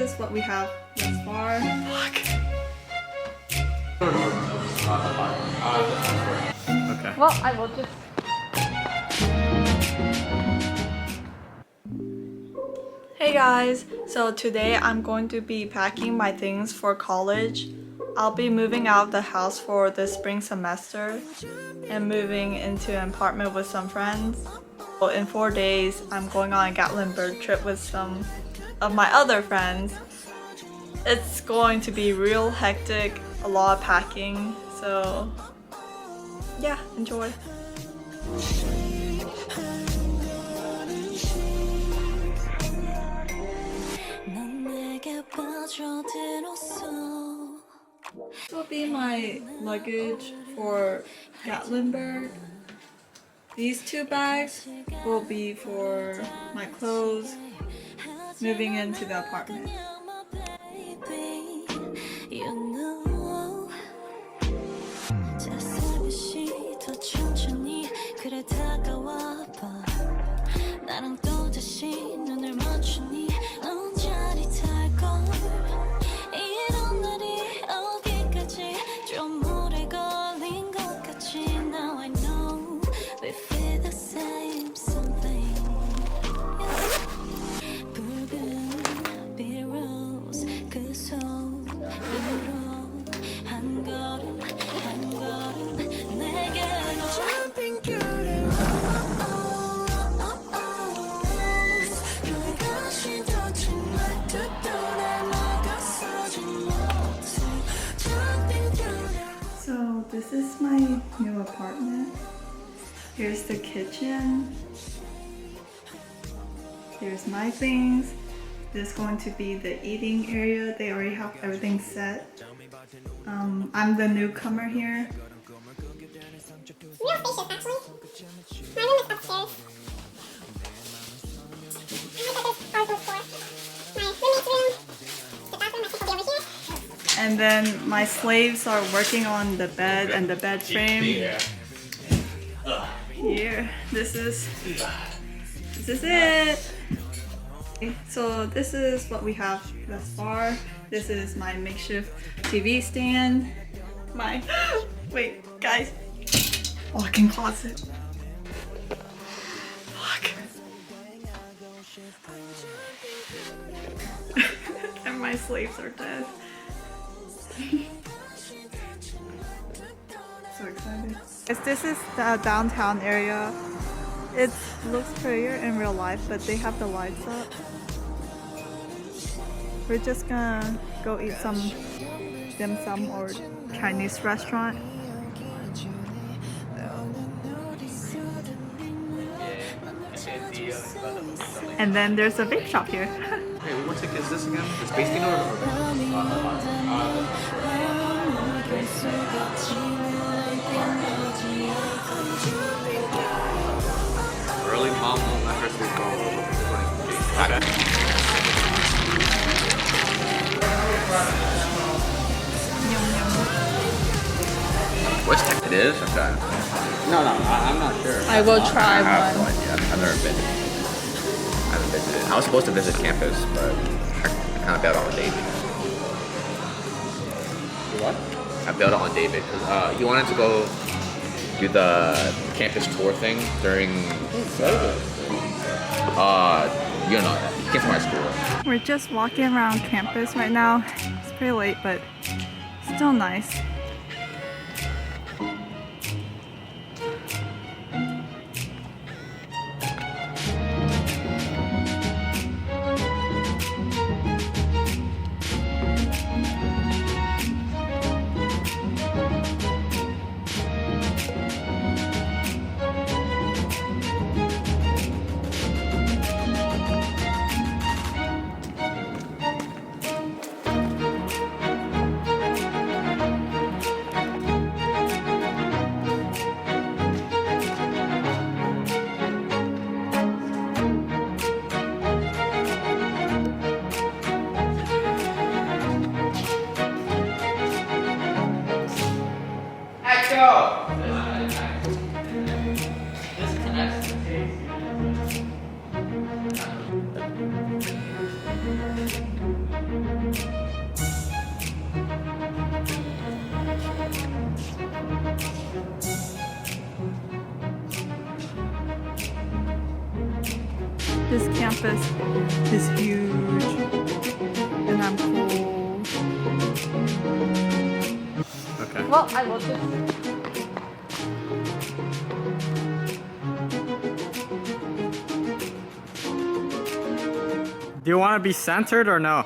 is what we have thus far. Okay. Well, I will just... Hey guys, so today I'm going to be packing my things for college. I'll be moving out of the house for the spring semester and moving into an apartment with some friends. Well, in 4 days, I'm going on a Gatlinburg trip with some of my other friends. It's going to be real hectic, a lot of packing, so yeah, enjoy. This will be my luggage for Gatlinburg. These 2 bags will be for my clothes moving into the apartment. So this is my new apartment. Here's the kitchen. Here's my things. This is going to be the eating area. They already have everything set. I'm the newcomer here. Real spacious, actually. My room is upstairs. And look at this hardwood floor. My roommate's room. The bathroom, I think, will be over here. And then my slaves are working on the bed and the bed frame. Here, this is it. Okay, so this is what we have thus far. This is my makeshift TV stand. My wait, guys, walk-in closet. Fuck. And my slaves are dead. So excited. This is the downtown area. It looks prettier in real life, but they have the lights up. We're just gonna go eat some dim sum or Chinese restaurant. And then there's a vape shop here. Hey, what ticket is this again? The Space Kino Early mom after school. Okay. What's tech? It is? Okay. No, I'm not sure. I will try I have no one. idea. I've never been. I haven't visited. I was supposed to visit campus, but I kind of bailed on David. What? I bailed on David because he wanted to go do the campus tour thing during. You know that. He came from my school. We're just walking around campus right now. It's pretty late, but still nice. This campus is huge and I'm cool. Okay. Well, I love it. Do you want to be centered or no?